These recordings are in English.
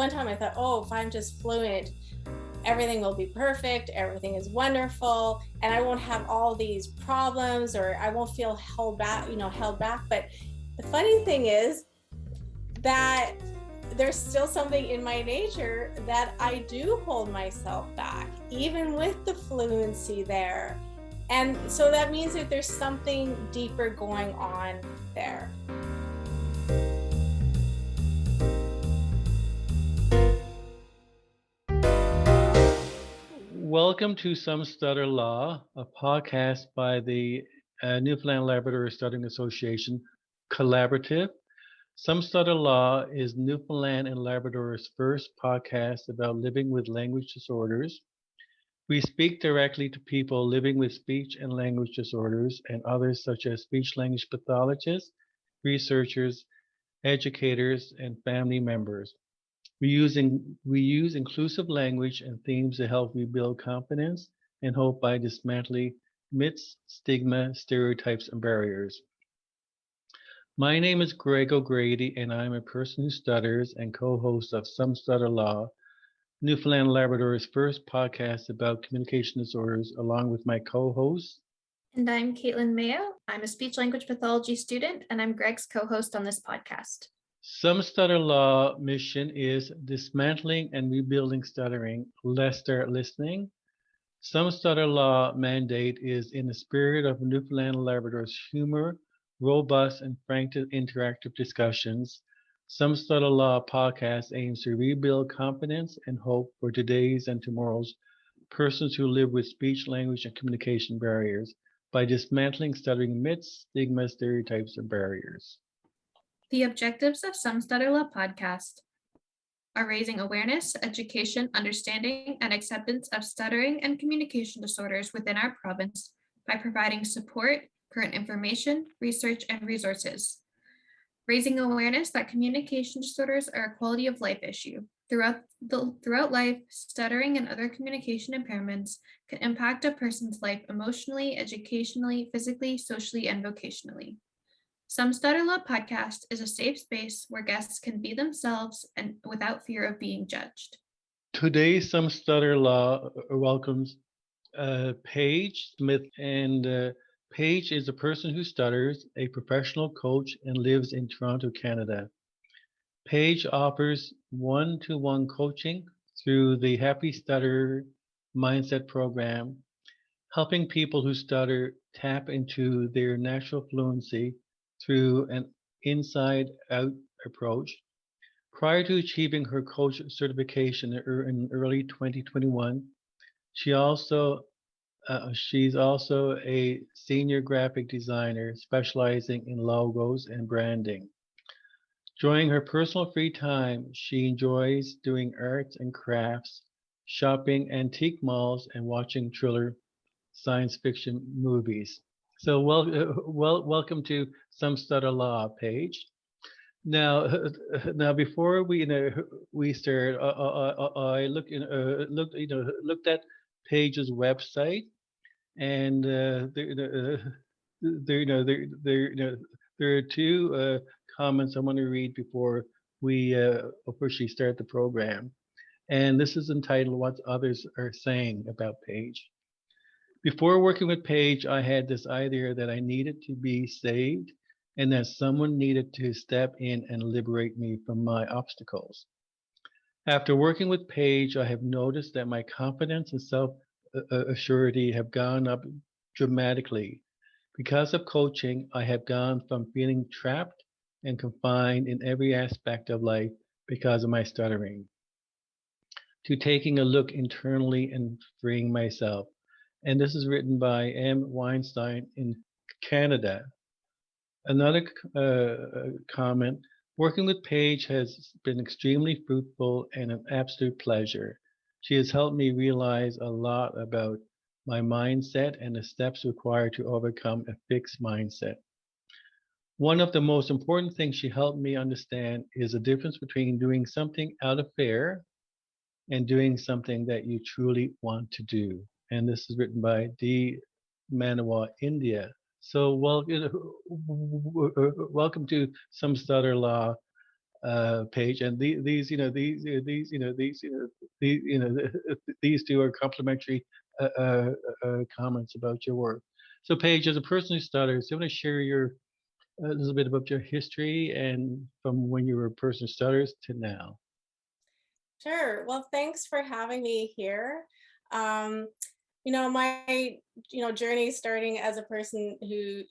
one time I thought, oh, if I'm just fluent, everything will be perfect, everything is wonderful, and I won't have all these problems, or I won't feel held back. But the funny thing is that there's still something in my nature that I do hold myself back, even with the fluency there. And so that means that there's something deeper going on there. Welcome to Some Stutter Law, a podcast by the Newfoundland Labrador Stuttering Association Collaborative. Some Stutter Law is Newfoundland and Labrador's first podcast about living with language disorders. We speak directly to people living with speech and language disorders and others such as speech-language pathologists, researchers, educators, and family members. We use inclusive language and themes to help rebuild confidence and hope by dismantling myths, stigma, stereotypes, and barriers. My name is Greg O'Grady, and I'm a person who stutters and co-host of Some Stutter Law, Newfoundland Labrador's first podcast about communication disorders, along with my co-host. And I'm Caitlin Mayo. I'm a speech-language pathology student, and I'm Greg's co-host on this podcast. Some Stutter Law mission is dismantling and rebuilding stuttering. Let's start listening. Some Stutter Law mandate is in the spirit of Newfoundland and Labrador's humor, robust and frank interactive discussions. Some Stutter Law podcast aims to rebuild confidence and hope for today's and tomorrow's persons who live with speech, language, and communication barriers by dismantling stuttering myths, stigma, stereotypes, and barriers. The objectives of Some Stutter Law podcast are raising awareness, education, understanding, and acceptance of stuttering and communication disorders within our province by providing support, current information, research, and resources. Raising awareness that communication disorders are a quality of life issue. Throughout life, stuttering and other communication impairments can impact a person's life emotionally, educationally, physically, socially, and vocationally. Some Stutter Law podcast is a safe space where guests can be themselves and without fear of being judged. Today, Some Stutter Law welcomes Paige Smith, and Paige is a person who stutters, a professional coach, and lives in Toronto, Canada. Paige offers one-to-one coaching through the Happy Stutter Mindset program, helping people who stutter tap into their natural fluency through an inside-out approach. Prior to achieving her coach certification in early 2021, she's also a senior graphic designer specializing in logos and branding. During her personal free time, she enjoys doing arts and crafts, shopping antique malls, and watching thriller science fiction movies. So welcome to Some Stutter Law, Paige. Now, before we start, I looked at Paige's website, and there are two comments I want to read before we officially start the program, and this is entitled "What Others Are Saying About Paige." Before working with Paige, I had this idea that I needed to be saved and that someone needed to step in and liberate me from my obstacles. After working with Paige, I have noticed that my confidence and self-assurity have gone up dramatically. Because of coaching, I have gone from feeling trapped and confined in every aspect of life because of my stuttering to taking a look internally and freeing myself. And this is written by M. Weinstein in Canada. Another comment, working with Paige has been extremely fruitful and an absolute pleasure. She has helped me realize a lot about my mindset and the steps required to overcome a fixed mindset. One of the most important things she helped me understand is the difference between doing something out of fear and doing something that you truly want to do. And this is written by D. Manawa, India. So, welcome to Some Stutter Law, Paige, and these two are complimentary comments about your work. So, Paige, as a person who stutters, do you want to share a little bit about your history and from when you were a person who stutters to now? Sure. Well, thanks for having me here. Um, my journey starting as a person who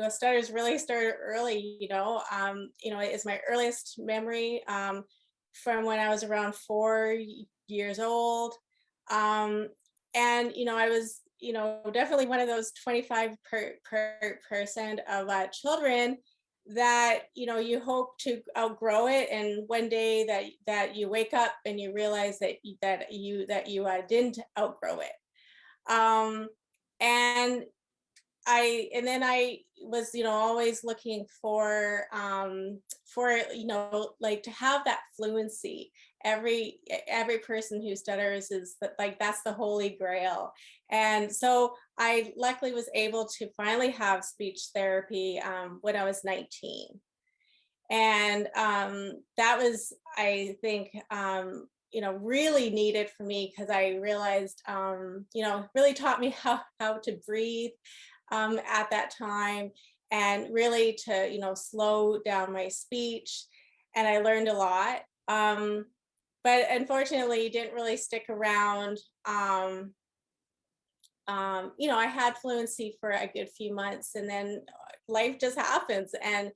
stutters really started early. It's my earliest memory from when I was around 4 years old. Um, and I was definitely one of those 25% of children that you hope to outgrow it, and one day that you wake up and you realize that you didn't outgrow it. um and I was always looking for like to have that fluency. Every person who stutters is like that's the holy grail. And so I luckily was able to finally have speech therapy when I was 19. And that was, I think, really needed for me, because I realized, really taught me how to breathe at that time, and really to slow down my speech. And I learned a lot, but unfortunately didn't really stick around. I had fluency for a good few months, and then life just happens, and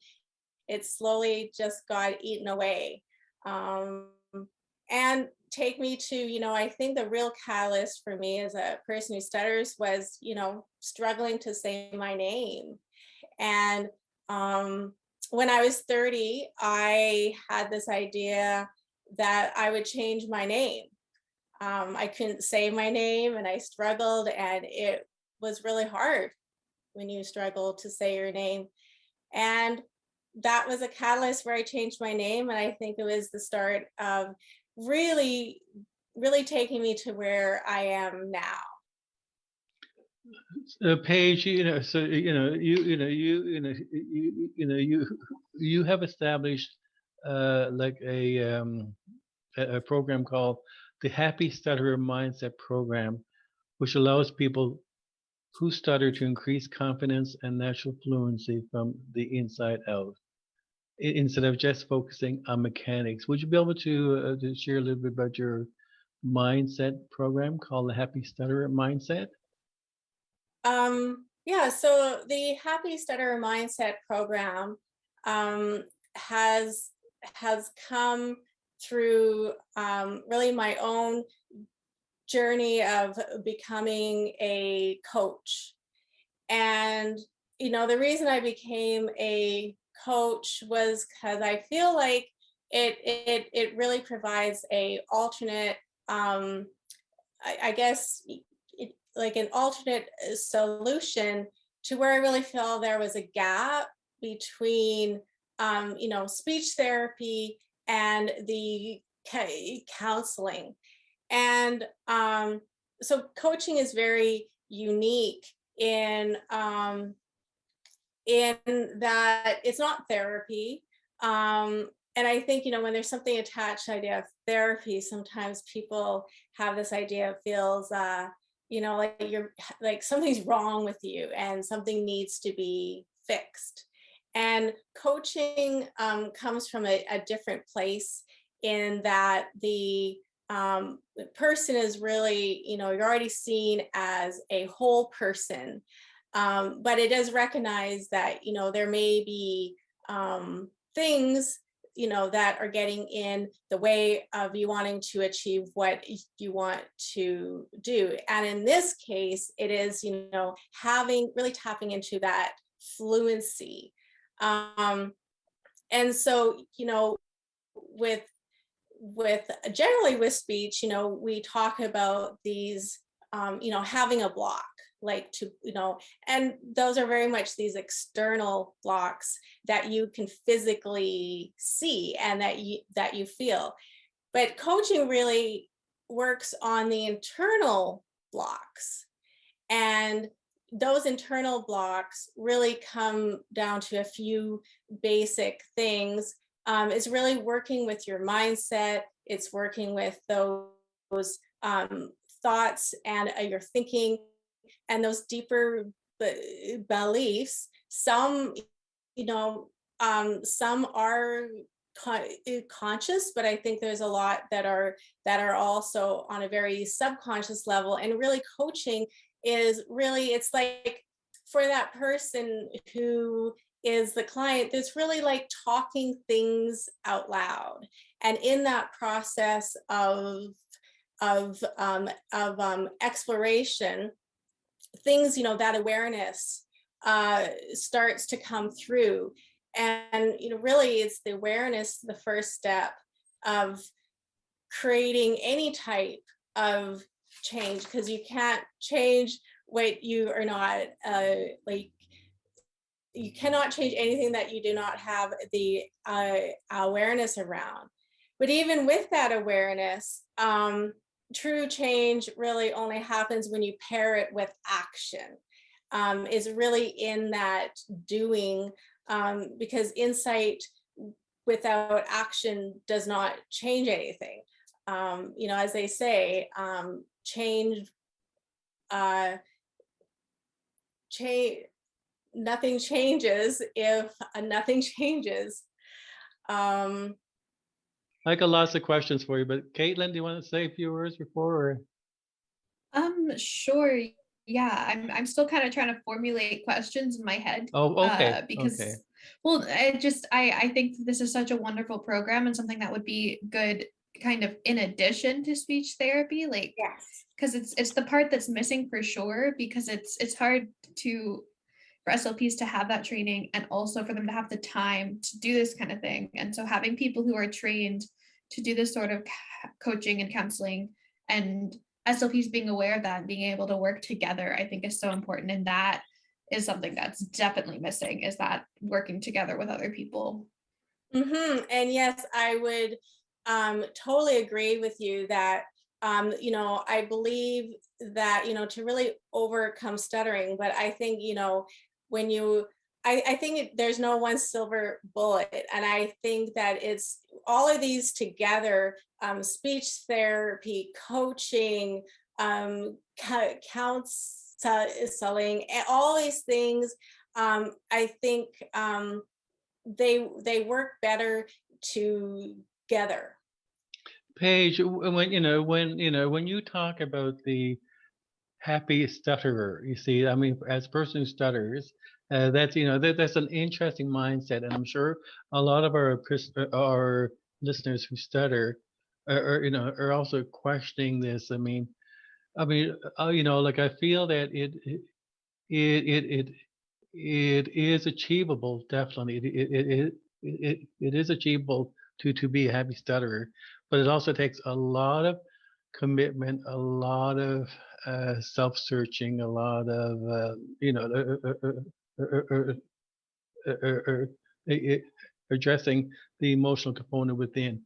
it slowly just got eaten away. Um, and take me to, I think the real catalyst for me as a person who stutters was, struggling to say my name. And when I was 30, I had this idea that I would change my name. I couldn't say my name, and I struggled, and it was really hard when you struggle to say your name. And that was a catalyst where I changed my name. And I think it was the start of really, really taking me to where I am now. Paige, so you have established like a program called the Happy Stutterer Mindset Program, which allows people who stutter to increase confidence and natural fluency from the inside out, instead of just focusing on mechanics. Would you be able to share a little bit about your mindset program called the Happy Stutterer Mindset? Yeah, so the Happy Stutter Mindset program um, has has come through really my own journey of becoming a coach. And the reason I became a coach was because I feel like it really provides a alternate, I guess, like an alternate solution to where I really feel there was a gap between, speech therapy and the counseling. And so coaching is very unique in that it's not therapy. And I think, when there's something attached to the idea of therapy, sometimes people have this idea, feels, like like something's wrong with you and something needs to be fixed. And coaching comes from a different place, in that the person is really, you're already seen as a whole person. But it does recognize that, there may be things, that are getting in the way of you wanting to achieve what you want to do. And in this case, it is, having really tapping into that fluency. And so, with generally with speech, we talk about these, having a block, like to, and those are very much these external blocks that you can physically see and that you feel. But coaching really works on the internal blocks. And those internal blocks really come down to a few basic things It's really working with your mindset. It's working with those thoughts and your thinking and those deeper beliefs. Some, you know, some are conscious, but I think there's a lot that are also on a very subconscious level. And really, coaching is really, it's like for that person who is the client, it's really like talking things out loud. And in that process of exploration, things, that awareness starts to come through. And really, it's the awareness, the first step of creating any type of change, because you can't change what you are not like. You cannot change anything that you do not have the awareness around. But even with that awareness, true change really only happens when you pair it with action. Is really in that doing, because insight without action does not change anything. As they say, change, change, nothing changes if nothing changes. Um, I got lots of questions for you, but Caitlin, do you want to say a few words before? Or? Sure. Yeah, I'm still kind of trying to formulate questions in my head. Oh, okay, Because, okay. well, I think this is such a wonderful program and something that would be good kind of in addition to speech therapy, like, yes. because it's the part that's missing for sure, because it's hard to for SLPs to have that training and also for them to have the time to do this kind of thing. And so having people who are trained to do this sort of coaching and counseling, and SLPs being aware of that and being able to work together, I think is so important. And that is something that's definitely missing, is that working together with other people. And yes, I would totally agree with you that, I believe that, to really overcome stuttering, but I think, when you, I think there's no one silver bullet. And I think that it's all of these together, speech therapy, coaching, counseling, and all these things, I think they work better together. Paige, when you talk about the happy stutterer, you see, I mean, as a person who stutters, that's that's an interesting mindset, and I'm sure a lot of our listeners who stutter are also questioning this. Like I feel that it it is achievable, definitely. It is achievable to be a happy stutterer, but it also takes a lot of commitment, a lot of self-searching, a lot of addressing the emotional component within.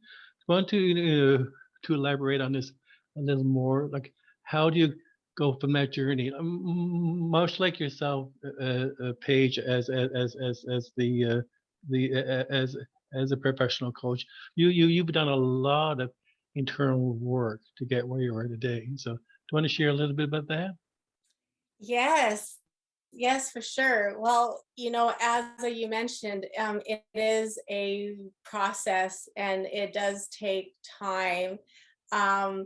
I want to elaborate on this a little more. Like, how do you go from that journey? Much like yourself, Paige, as a professional coach, you've done a lot of internal work to get where you are today. So, do you want to share a little bit about that? Yes, yes, for sure. Well, as you mentioned, it is a process and it does take time. I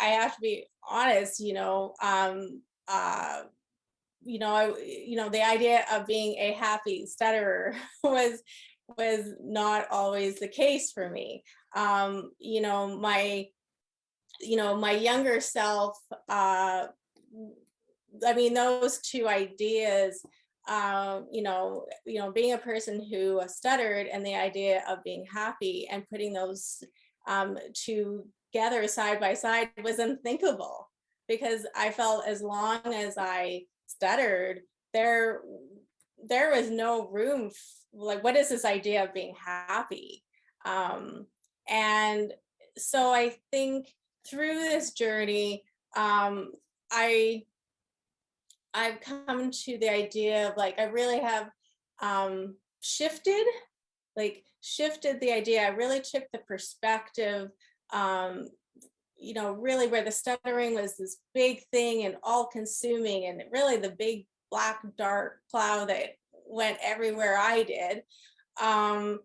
have to be honest, the idea of being a happy stutterer was not always the case for me. My younger self, I mean, those two ideas, being a person who stuttered and the idea of being happy and putting those together side by side was unthinkable, because I felt as long as I stuttered, there was no room. Like, what is this idea of being happy? And so I think through this journey, I I've come to the idea of, like, I really have shifted like shifted the idea. I really took the perspective, really where the stuttering was this big thing and all consuming, and really the big black dark cloud that went everywhere I did. Um,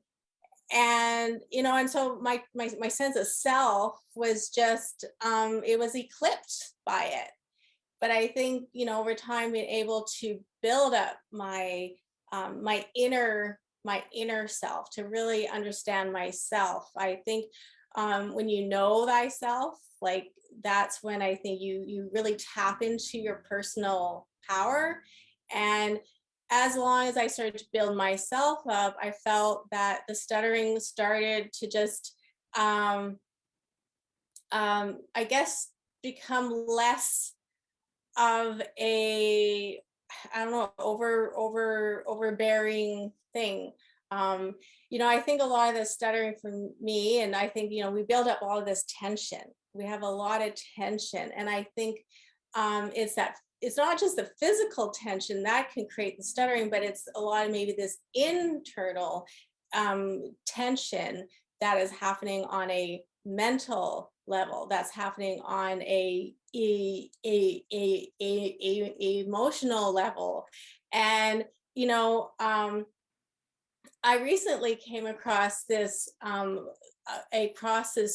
and so my sense of self was just it was eclipsed by it. But I think, over time being able to build up my inner self, to really understand myself. I think when you know thyself, like that's when I think you really tap into your personal power. And as long as I started to build myself up, I felt that the stuttering started to just I guess become less of a, I don't know, overbearing thing. I think a lot of the stuttering for me, and I think, we build up all of this tension. We have a lot of tension. And I think it's not just the physical tension that can create the stuttering, but it's a lot of maybe this internal tension that is happening on a mental level, that's happening on a emotional level. And I recently came across this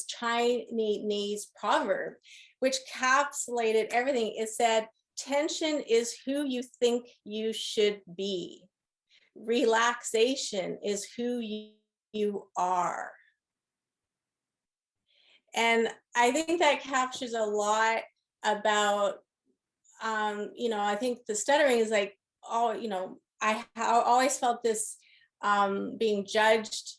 Chinese proverb which capsulated everything. It said, tension is who you think you should be, relaxation is who you are. And I think that captures a lot about, I think the stuttering is like, I always felt this being judged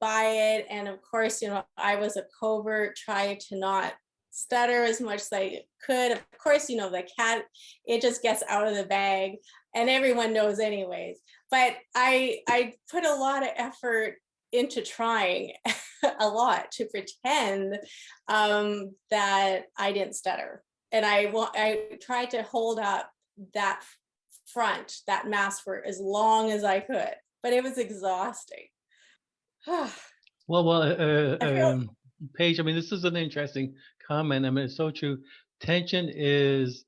by it. And of course, I was a covert, trying to not stutter as much as I could. Of course, the cat, it just gets out of the bag and everyone knows anyways. But I put a lot of effort into trying a lot to pretend that I didn't stutter. And I tried to hold up that front, that mask for as long as I could, but it was exhausting. Well, I feel, Paige, I mean, this is an interesting comment. I mean, it's so true. Tension is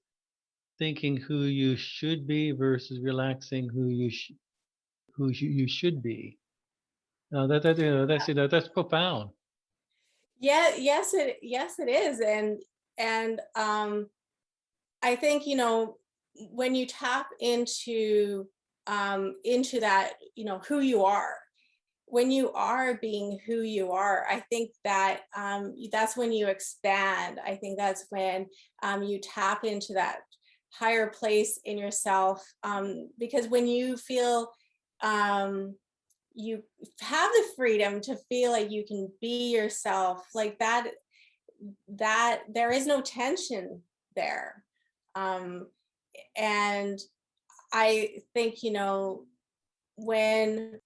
thinking who you should be versus relaxing who you should be. Now that's profound. yeah, yes it is. And I think, when you tap into that, who you are, when you are being who you are, I think that that's when you expand. I think that's when you tap into that higher place in yourself, because when you feel you have the freedom to feel like you can be yourself, like that there is no tension there. um, and I think, when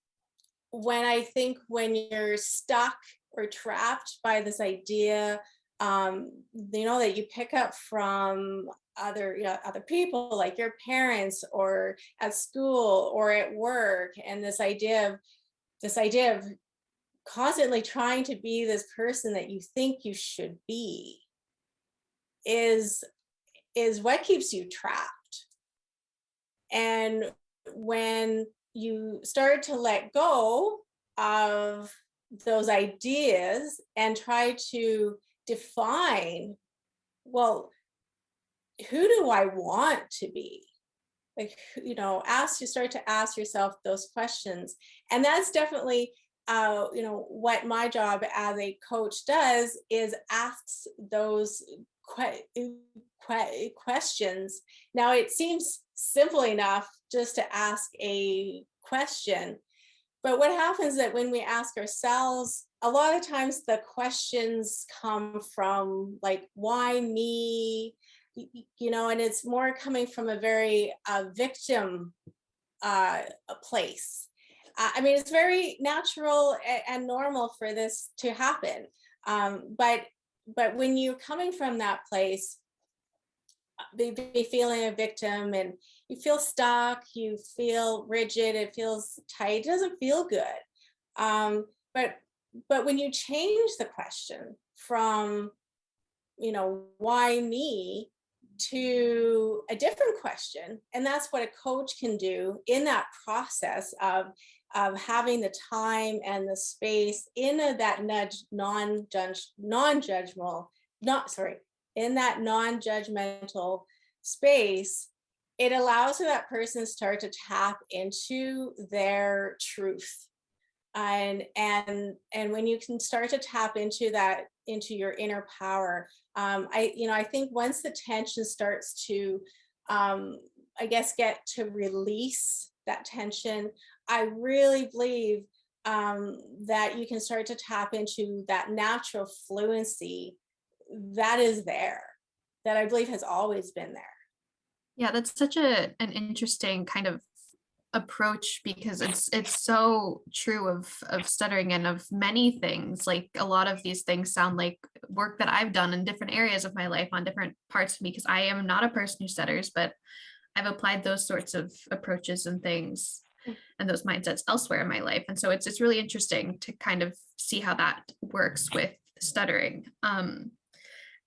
I think when you're stuck or trapped by this idea, that you pick up from other people, like your parents or at school or at work, and this idea of constantly trying to be this person that you think you should be is what keeps you trapped. And when you start to let go of those ideas and try to define, well, who do I want to be? Like, start to ask yourself those questions. And that's definitely, what my job as a coach does, is asks those questions. Now, it seems simple enough just to ask a question, but what happens is that when we ask ourselves, a lot of times the questions come from like, why me? And it's more coming from a very victim place. I mean, it's very natural and normal for this to happen. But when you're coming from that place, be feeling a victim, and you feel stuck, you feel rigid, it feels tight, it doesn't feel good. But when you change the question from, why me, to a different question, and that's what a coach can do in that process of having the time and the space in that non-judgmental, not sorry, in that non-judgmental space, it allows for that person to start to tap into their truth. And when you can start to tap into that, into your inner power, I think once the tension starts to, I guess, get to release that tension, I really believe that you can start to tap into that natural fluency that is there, that I believe has always been there. Yeah, that's such an interesting kind of approach, because it's so true of stuttering and of many things. Like, a lot of these things sound like work that I've done in different areas of my life on different parts of me, because I am not a person who stutters, but I've applied those sorts of approaches and things and those mindsets elsewhere in my life. And so it's really interesting to kind of see how that works with stuttering.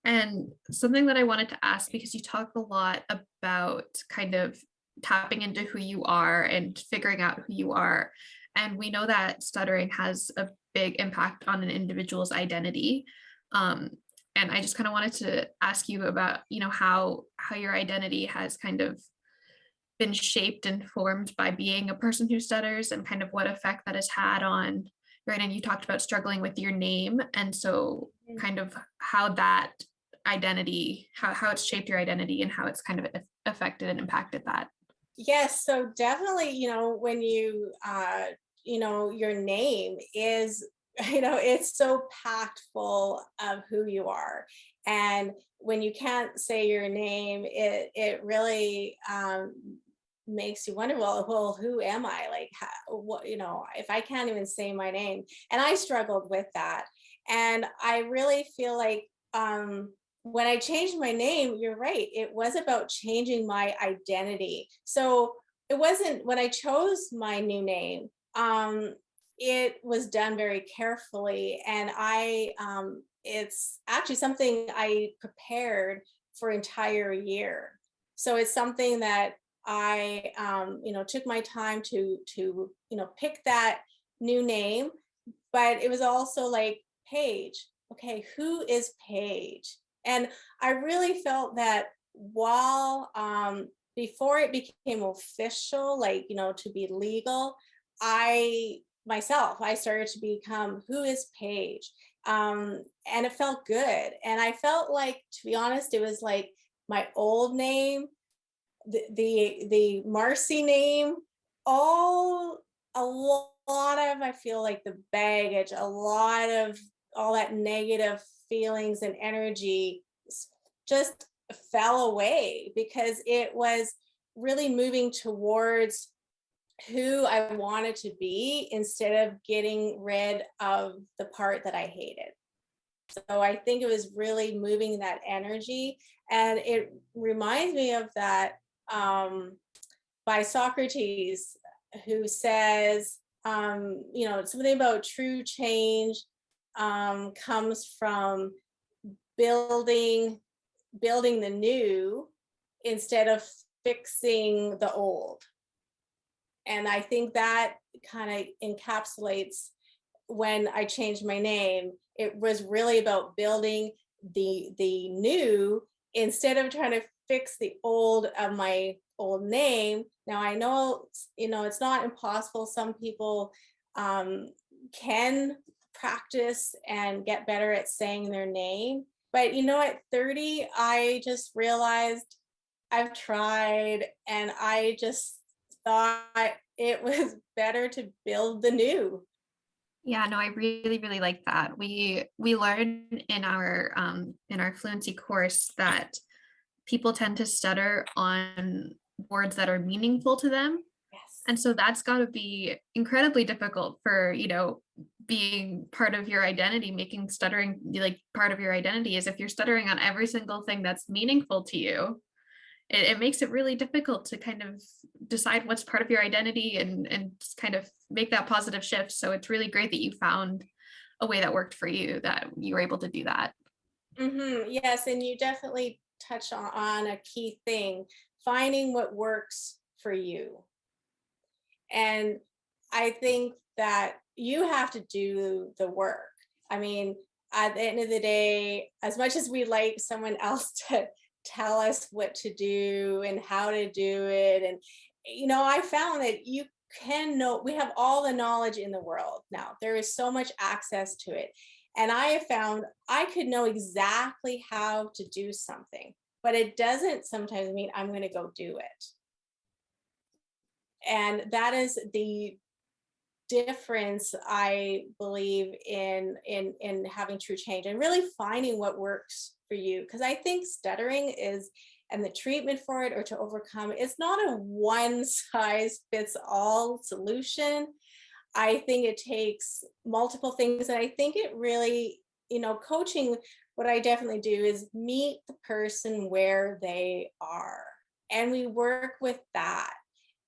And something that I wanted to ask, because you talk a lot about kind of tapping into who you are and figuring out who you are. And we know that stuttering has a big impact on an individual's identity. And I just kind of wanted to ask you about, how your identity has kind of been shaped and formed by being a person who stutters, and kind of what effect that has had on, right? And you talked about struggling with your name. And so kind of how that identity, how it's shaped your identity, and how it's kind of affected and impacted that. Yes, so definitely, when your name is, it's so packed full of who you are. And when you can't say your name, it really makes you wonder, well, who am I? Like, what, if I can't even say my name. And I struggled with that. And I really feel like, when I changed my name, you're right, it was about changing my identity. So it wasn't, when I chose my new name, it was done very carefully. And it's actually something I prepared for an entire year. So it's something that I, took my time to pick that new name. But it was also like, Paige, okay, who is Paige? And I really felt that while, before it became official, like, to be legal, I started to become, who is Paige? And it felt good. And I felt like, to be honest, it was like my old name, the Marcy name, all a lot of, I feel like, the baggage, a lot of all that negative feelings and energy just fell away, because it was really moving towards who I wanted to be, instead of getting rid of the part that I hated. So I think it was really moving that energy. And it reminds me of that, by Socrates, who says, something about true change comes from building the new instead of fixing the old. And I think that kind of encapsulates, when I changed my name, it was really about building the new, instead of trying to fix the old of my old name. Now I know, it's not impossible. Some people can practice and get better at saying their name. But at 30, I just realized I've tried, and I just thought it was better to build the new. Yeah, no, I really, really like that. We learn in our fluency course that people tend to stutter on words that are meaningful to them. Yes. And so that's got to be incredibly difficult for, being part of your identity, making stuttering like part of your identity. Is if you're stuttering on every single thing that's meaningful to you, it makes it really difficult to kind of decide what's part of your identity and kind of make that positive shift. So it's really great that you found a way that worked for you, that you were able to do that. Yes, and you definitely touch on a key thing, finding what works for you. And I think that you have to do the work. I mean, at the end of the day, as much as we like someone else to tell us what to do and how to do it, and I found that you can know, we have all the knowledge in the world now. There is so much access to it. And I have found I could know exactly how to do something, but it doesn't sometimes mean I'm going to go do it. And that is the difference, I believe, in having true change and really finding what works for you. Because I think stuttering is, and the treatment for it or to overcome it, it's not a one size fits all solution. I think it takes multiple things. And I think it really, coaching, what I definitely do is meet the person where they are. And we work with that.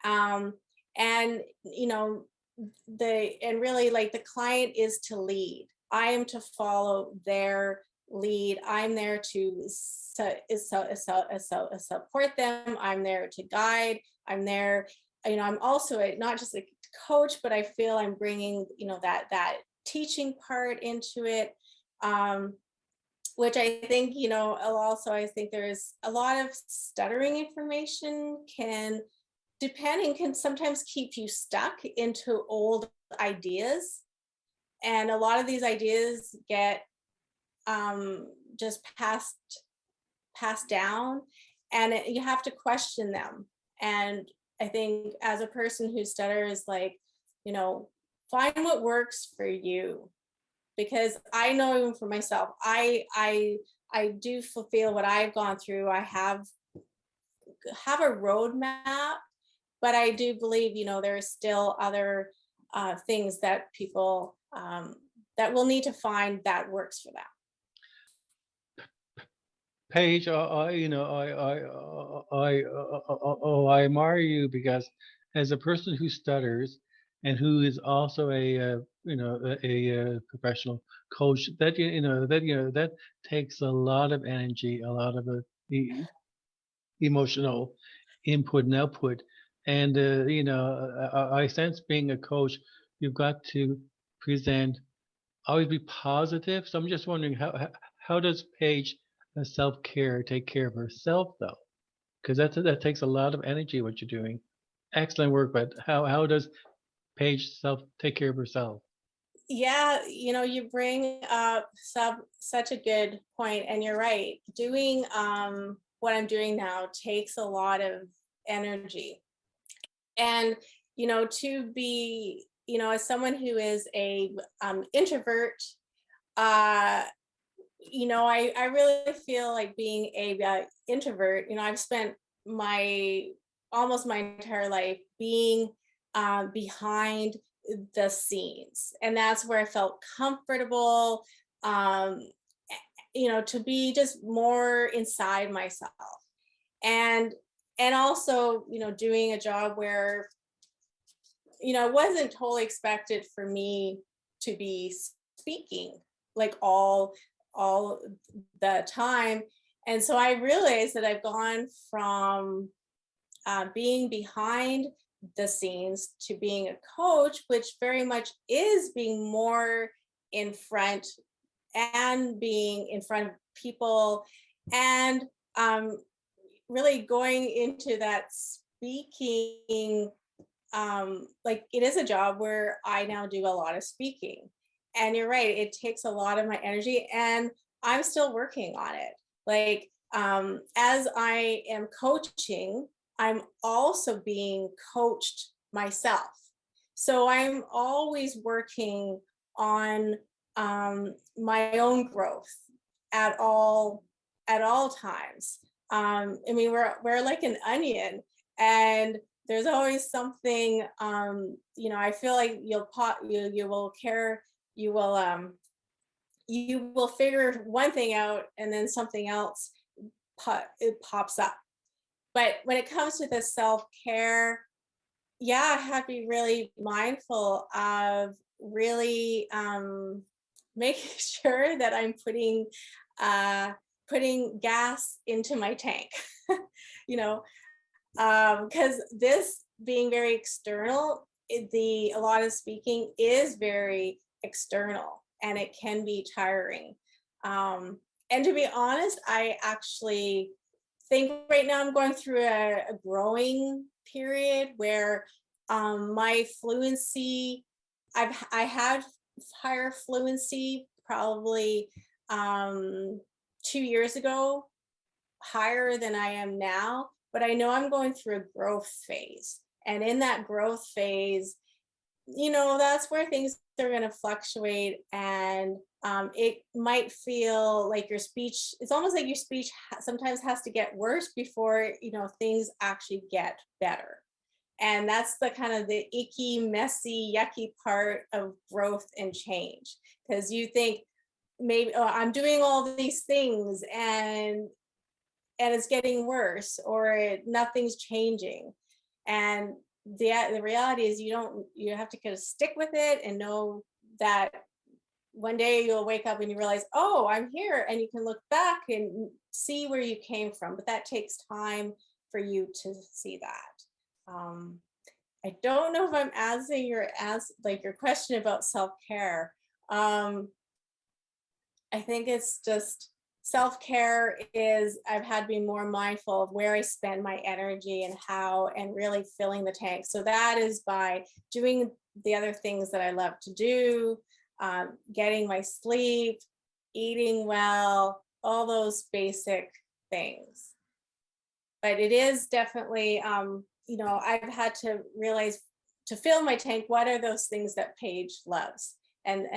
And and really, like, the client is to lead. I am to follow their lead. I'm there to support them. I'm there to guide. I'm there, I'm also not just a coach, but I feel I'm bringing, that teaching part into it. Which I think, also, I think there's a lot of stuttering information can sometimes keep you stuck into old ideas. And a lot of these ideas get just passed down, and you have to question them. And I think as a person who stutters, like, find what works for you. Because I know, even for myself, I do fulfill what I've gone through. I have a roadmap, but I do believe, there are still other things that people that will need to find that works for them. Paige, I admire you because as a person who stutters and who is also a professional coach, that takes a lot of energy, a lot of emotional input and output. And I sense, being a coach, you've got to present, always be positive. So I'm just wondering, how does Paige self-care take care of herself, though? Because that takes a lot of energy, what you're doing. Excellent work, but how does Paige take care of herself? Yeah, you bring up such a good point, and you're right. Doing what I'm doing now takes a lot of energy. And to be, as someone who is a introvert, I really feel like being a introvert. I've spent my almost my entire life being behind the scenes, and that's where I felt comfortable. Um, to be just more inside myself, and also, doing a job where, it wasn't totally expected for me to be speaking, like, all the time. And so I realized that I've gone from being behind the scenes to being a coach, which very much is being more in front, and being in front of people, and really going into that speaking. Like, it is a job where I now do a lot of speaking. And you're right, it takes a lot of my energy, and I'm still working on it. Like, as I am coaching, I'm also being coached myself. So I'm always working on my own growth at all times. I mean, we're like an onion, and there's always something. I feel like you will care, you will figure one thing out, and then something else it pops up. But when it comes to the self-care, yeah, I have to be really mindful of really making sure that I'm uh, putting gas into my tank. you know, because this being very external, a lot of speaking is very external, and it can be tiring. And to be honest, I actually think right now I'm going through a growing period where my fluency, I had higher fluency probably um, 2 years ago, higher than I am now, but I know I'm going through a growth phase. And in that growth phase, that's where things are going to fluctuate. And it might feel like your speech, it's almost like your speech sometimes has to get worse before, things actually get better. And that's the kind of the icky, messy, yucky part of growth and change. Because you think maybe, oh, I'm doing all these things and it's getting worse, or nothing's changing. And the reality is you have to kind of stick with it and know that one day you'll wake up and you realize, oh, I'm here, and you can look back and see where you came from. But that takes time for you to see that. I don't know if I'm answering your question about self-care. I think it's just self-care is I've had to be more mindful of where I spend my energy and how, and really filling the tank. So that is by doing the other things that I love to do, getting my sleep, eating well, all those basic things. But it is definitely, I've had to realize, to fill my tank, what are those things that Paige loves? And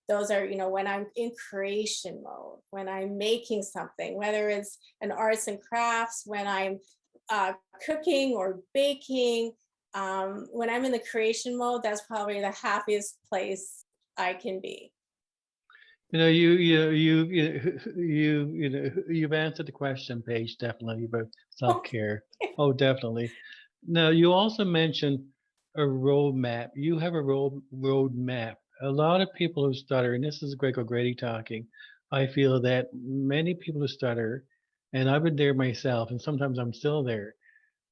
those are, when I'm in creation mode, when I'm making something, whether it's an arts and crafts, when I'm cooking or baking, when I'm in the creation mode, that's probably the happiest place I can be. You've answered the question, Paige, definitely about self-care. Oh, definitely. Now, you also mentioned a roadmap. You have a roadmap. A lot of people who stutter, and this is Greg O'Grady talking, I feel that many people who stutter, and I've been there myself, and sometimes I'm still there.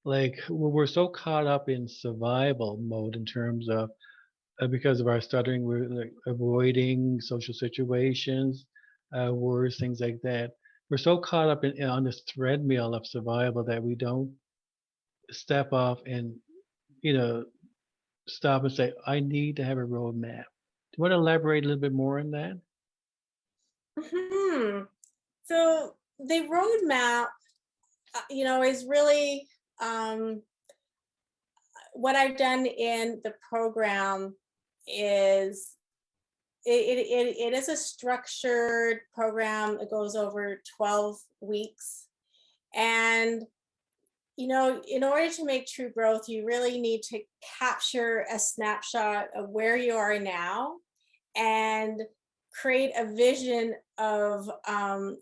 Like we're so caught up in survival mode in terms of because of our stuttering, we're like avoiding social situations, words, things like that. We're so caught up on this treadmill of survival that we don't step off and, you know, stop and say, I need to have a roadmap. Do you want to elaborate a little bit more on that? Hmm. So the roadmap, is really what I've done in the program is it is a structured program. It goes over 12 weeks. And, in order to make true growth, you really need to capture a snapshot of where you are now and create a vision of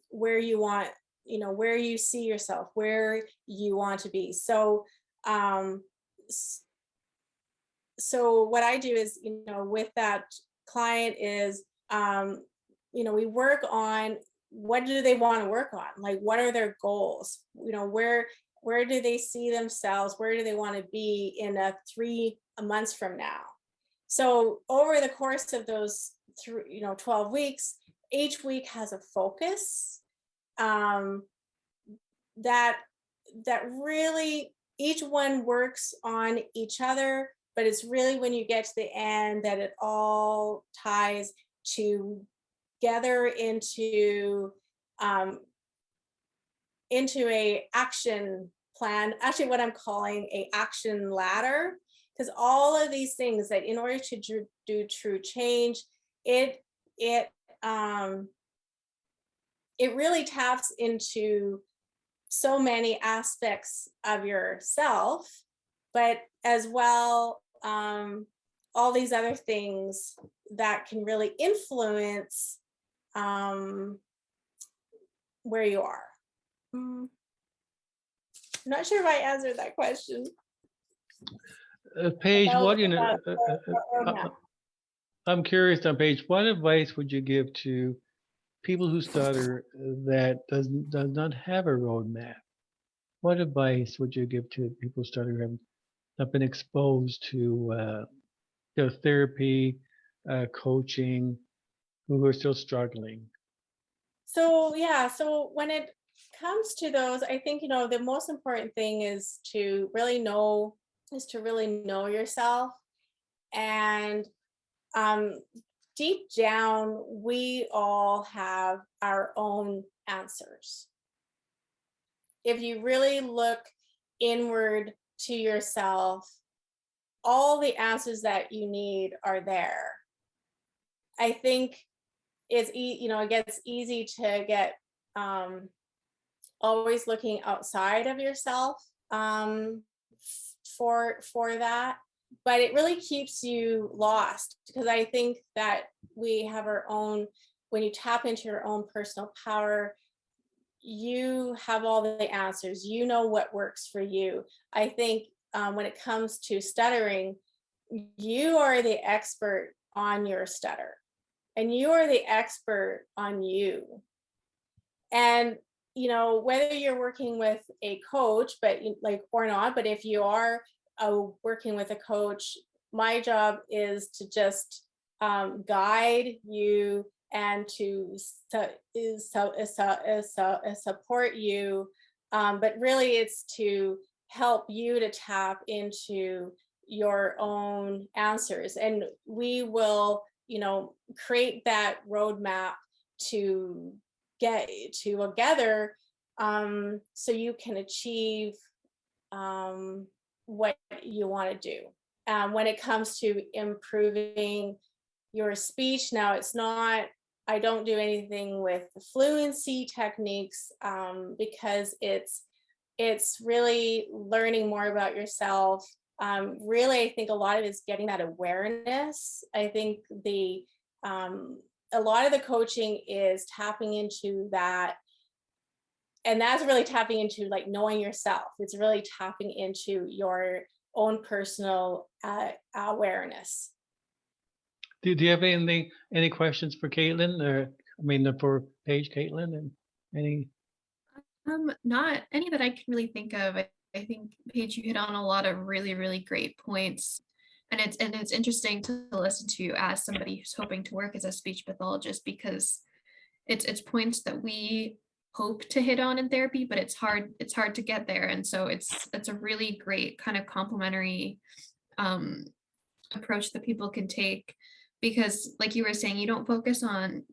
where you want, where you see yourself, where you want to be. Um, so what I do is, with that client is, we work on what do they want to work on? Like, what are their goals? Where do they see themselves? Where do they want to be in 3 months from now? So over the course of those 12 weeks, each week has a focus um, that really each one works on each other, but it's really when you get to the end that it all ties together into a action plan, actually what I'm calling a action ladder, because all of these things that in order to do true change, it really taps into so many aspects of yourself, but as well, all these other things that can really influence where you are. I'm not sure if I answered that question. Paige, what About roadmap. I'm curious on Paige, what advice would you give to people who stutter that does not have a roadmap? What advice would you give to people who stutter who have not been exposed to therapy, coaching, who are still struggling? So yeah, so when it comes to those, I think, the most important thing to really know yourself. And um, deep down, we all have our own answers. If you really look inward to yourself, all the answers that you need are there. I think it gets easy to get always looking outside of yourself for that, but it really keeps you lost, because I think that we have our own. When you tap into your own personal power, you have all the answers. You know what works for you. I think when it comes to stuttering, you are the expert on your stutter, and you are the expert on you. And whether you're working with a coach, but or not, but if you are working with a coach, my job is to just guide you and to support you, but really it's to help you to tap into your own answers, and we will create that roadmap to get together, so you can achieve what you want to do. When it comes to improving your speech, now I don't do anything with fluency techniques, because it's really learning more about yourself. Really, I think a lot of it is getting that awareness. I think a lot of the coaching is tapping into that, and that's really tapping into knowing yourself. It's really tapping into your own personal awareness. Do you have any questions for Caitlin, or for Paige, Caitlin, and any? Not any that I can really think of. I think, Paige, you hit on a lot of really, really great points. And it's interesting to listen to as somebody who's hoping to work as a speech pathologist, because it's points that we hope to hit on in therapy, but it's hard to get there. And so it's a really great kind of complementary approach that people can take, because like you were saying, you don't focus on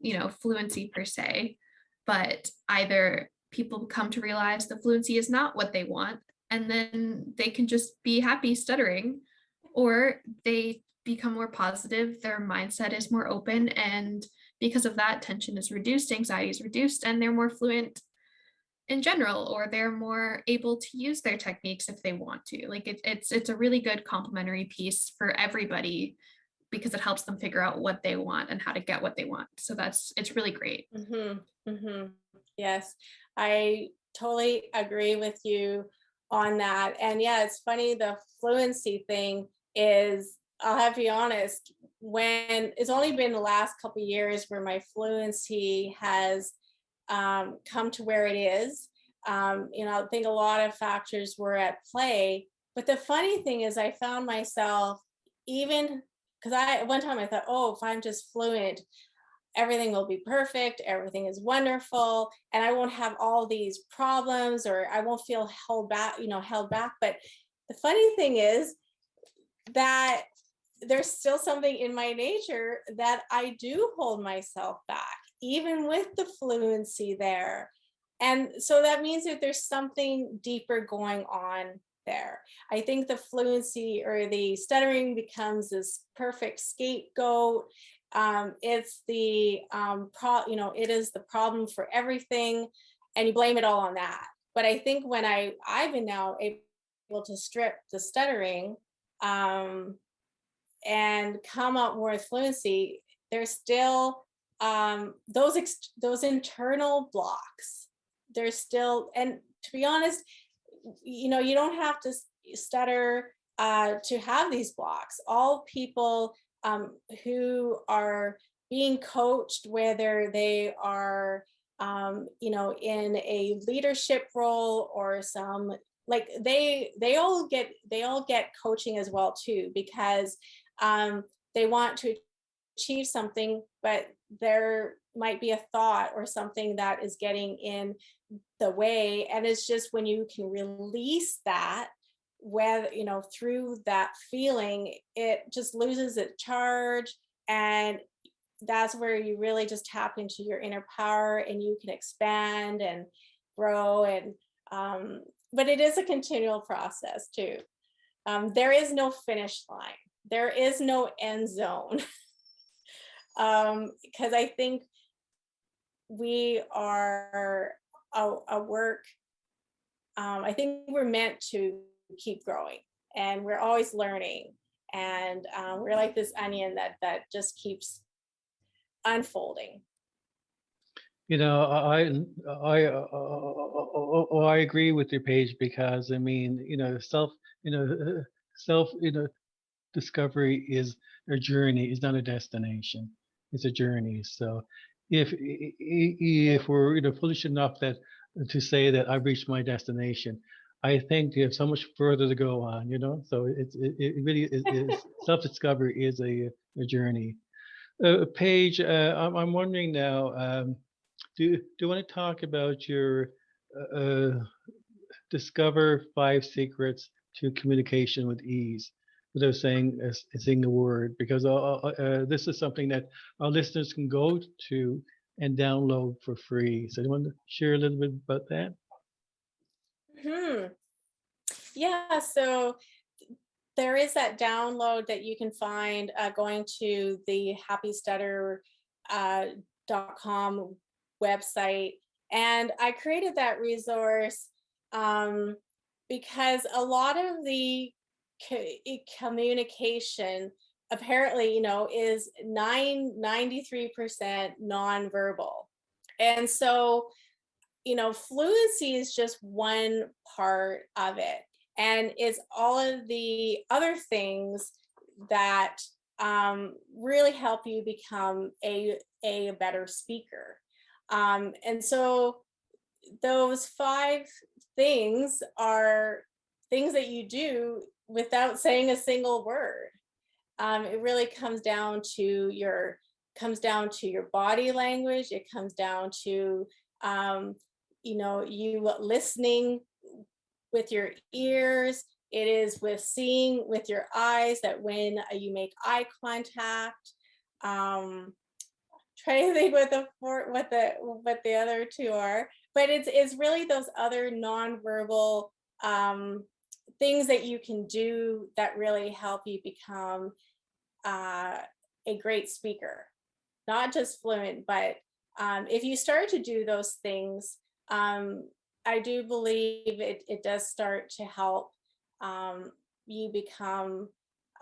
fluency per se, but either people come to realize the fluency is not what they want, and then they can just be happy stuttering, or they become more positive, their mindset is more open, and because of that, tension is reduced, anxiety is reduced, and they're more fluent in general, or they're more able to use their techniques if they want to. It's a really good complementary piece for everybody, because it helps them figure out what they want and how to get what they want. So it's really great. Yes, I totally agree with you on that. And yeah, it's funny, the fluency thing is, I'll have to be honest, when it's only been the last couple of years where my fluency has come to where it is. I think a lot of factors were at play, but the funny thing is I found myself, even because one time I thought, oh, if I'm just fluent, everything will be perfect, everything is wonderful, and I won't have all these problems, or I won't feel held back. But the funny thing is that there's still something in my nature that I do hold myself back, even with the fluency there. And so that means that there's something deeper going on there. I think the fluency or the stuttering becomes this perfect scapegoat. It's the it is the problem for everything, and you blame it all on that. But I think when I've been now able to strip the stuttering and come up more with fluency, there's still those internal blocks. There's still, and to be honest, you don't have to stutter to have these blocks. All people who are being coached, whether they are in a leadership role or some, like they all get coaching as well too, because they want to achieve something, but there might be a thought or something that is getting in the way. And it's just when you can release that, whether through that feeling, it just loses its charge. And that's where you really just tap into your inner power, and you can expand and grow. And but it is a continual process too. There is no finish line, there is no end zone. Because I think we are a work, I think we're meant to keep growing, and we're always learning. And we're like this onion that just keeps unfolding. I agree with your page, because I mean, self, discovery is a journey, is not a destination. It's a journey. So if we're foolish enough that to say that I've reached my destination, I think you have so much further to go on. So it really is self discovery is a journey. Paige, I'm wondering now. Do you want to talk about your uh, discover 5 secrets to communication with ease, without saying the word? Because this is something that our listeners can go to and download for free. So do you want to share a little bit about that? Hmm. Yeah, so there is that download that you can find going to the happystutter.com website. And I created that resource because a lot of the communication apparently, is 93% nonverbal. And so, fluency is just one part of it. And it's all of the other things that really help you become a better speaker. And so those 5 things are things that you do without saying a single word. It really comes down to your body language. It comes down to you listening with your ears. It is with seeing with your eyes, that when you make eye contact. Trying to think what the other 2 are, but it's really those other nonverbal things that you can do that really help you become a great speaker, not just fluent, but if you start to do those things, I do believe it does start to help you become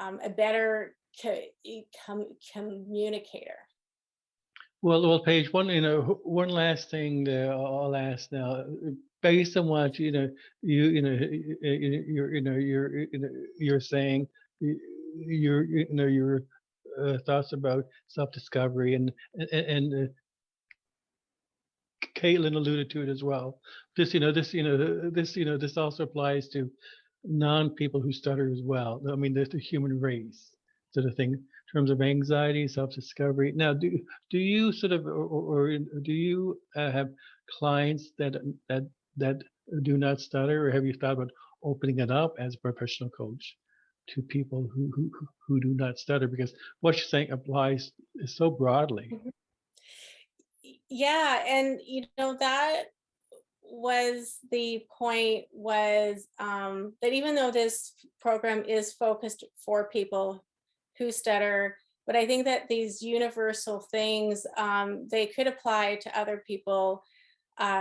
a better communicator. Well, Paige, one last thing that I'll ask now, based on what you're saying, your thoughts about self-discovery, and Caitlin alluded to it as well. This also applies to non-people who stutter as well. I mean, the human race sort of thing, in terms of anxiety, self-discovery. Now, do you sort of, or do you have clients that do not stutter, or have you thought about opening it up as a professional coach to people who do not stutter? Because what you're saying applies so broadly. Yeah, and that was the point, was that even though this program is focused for people who stutter, but I think that these universal things, they could apply to other people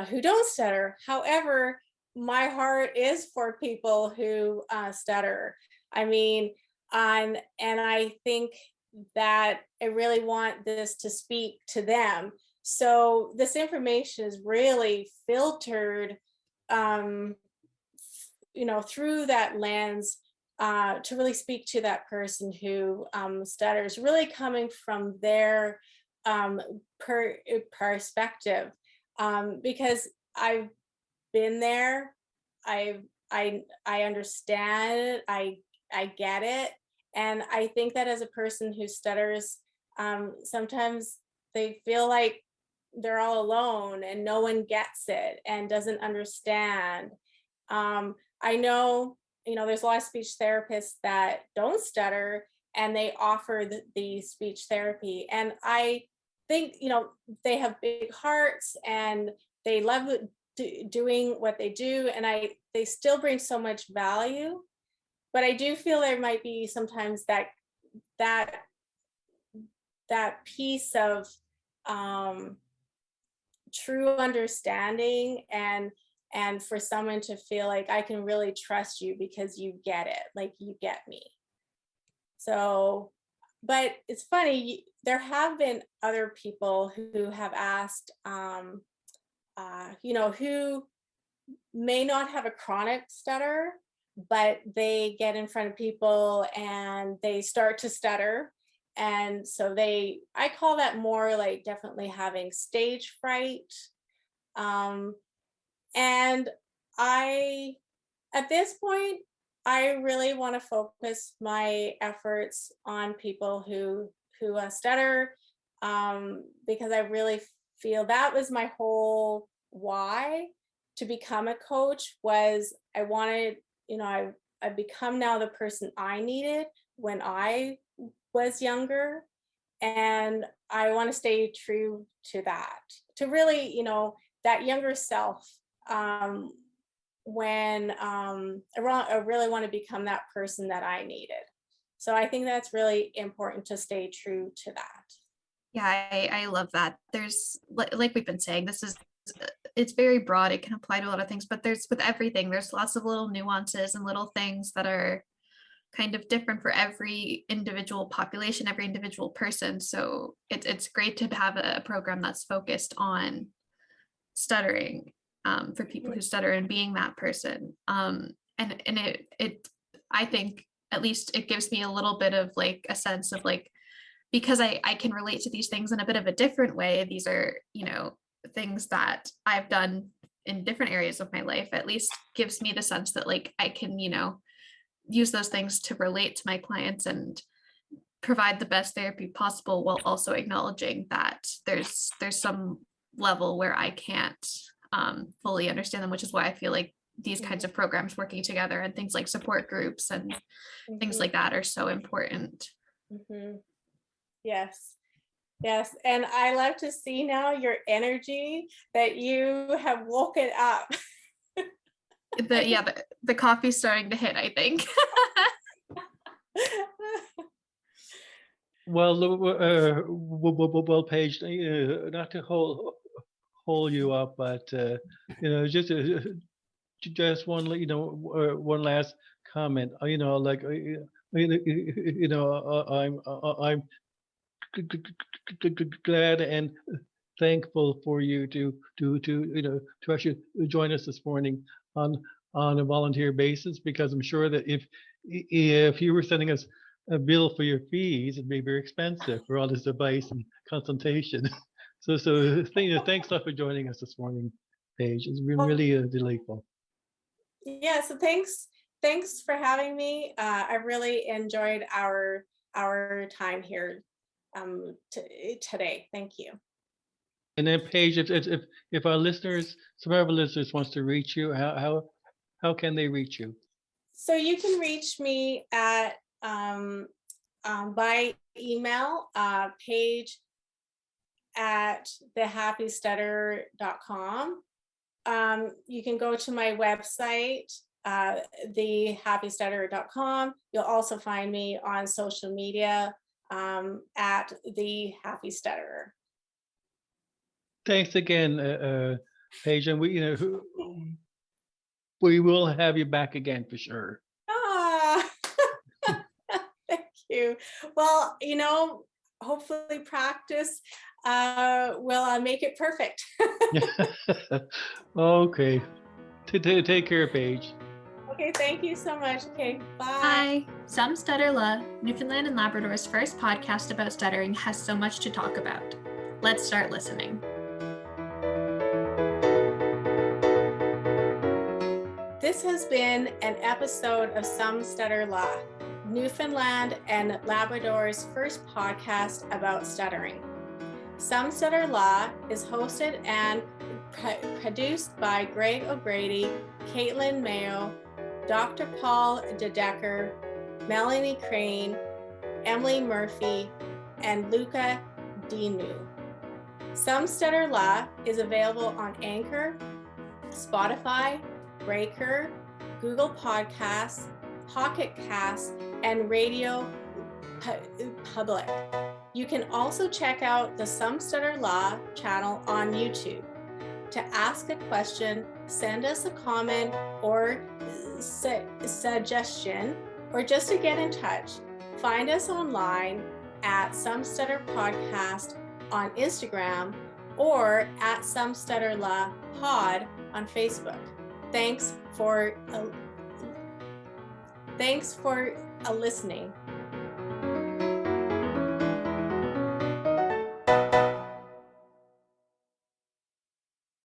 who don't stutter. However, my heart is for people who stutter. I mean, and I think that I really want this to speak to them. So this information is really filtered through that lens, to really speak to that person who stutters, really coming from their perspective, because I've been there. I understand it. I get it, and I think that as a person who stutters, sometimes they feel like they're all alone and no one gets it and doesn't understand. I know, there's a lot of speech therapists that don't stutter and they offer the speech therapy. And I think, they have big hearts and they love doing what they do. And they still bring so much value. But I do feel there might be sometimes that piece of true understanding, and for someone to feel like I can really trust you because you get it, like you get me. So, but it's funny, there have been other people who have asked, who may not have a chronic stutter, but they get in front of people and they start to stutter. And so I call that more like definitely having stage fright. And at this point, I really want to focus my efforts on people who stutter, because I really feel that was my whole why to become a coach. Was I wanted, I become now the person I needed when I was younger, and I want to stay true to that, to really, that younger self, when I really want to become that person that I needed. So I think that's really important to stay true to that. Yeah, I love that. There's like we've been saying, it's very broad. It can apply to a lot of things, but with everything, there's lots of little nuances and little things that are kind of different for every individual population, every individual person. So it's great to have a program that's focused on stuttering, for people who stutter and being that person. And it I think at least it gives me a little bit of like a sense of like, because I can relate to these things in a bit of a different way. These are, things that I've done in different areas of my life, at least gives me the sense that like I can, use those things to relate to my clients and provide the best therapy possible, while also acknowledging that there's some level where I can't fully understand them, which is why I feel like these kinds of programs working together and things like support groups and things like that are so important. Yes. Yes. And I love to see now your energy, that you have woken up. The coffee's starting to hit, I think. Well, Paige, not to hold you up, but just one, one last comment. I'm glad and thankful for you to actually join us this morning on a volunteer basis, because I'm sure that if you were sending us a bill for your fees, it'd be very expensive for all this advice and consultation. So thanks a lot for joining us this morning, Paige. It's been really delightful. Yeah, so thanks for having me. I really enjoyed our time here today. Thank you. And then Paige, if our listeners, some of our listeners wants to reach you, how can they reach you? So you can reach me at by email, Paige at thehappystutter.com. You can go to my website, thehappystutter.com. You'll also find me on social media, at The Happy Stutterer. Thanks again, Paige, and we will have you back again for sure. Thank you. Well, hopefully practice will make it perfect. Okay. Take care, Paige. Okay, thank you so much. Okay, bye. Hi. Some Stutter La, Newfoundland and Labrador's first podcast about stuttering, has so much to talk about. Let's start listening. This has been an episode of Some Stutter La, Newfoundland and Labrador's first podcast about stuttering. Some Stutter La is hosted and produced by Greg O'Grady, Caitlin Mayo, Dr. Paul DeDecker, Melanie Crane, Emily Murphy, and Luca Dinu. Some Stutter La is available on Anchor, Spotify, Breaker, Google Podcasts, Pocket Casts, and Radio Public. You can also check out the Some Stutter La channel on YouTube. To ask a question, send us a comment or suggestion, or just to get in touch, find us online at Some Stutter Podcast on Instagram or at Some Stutter La Pod on Facebook. Thanks for listening.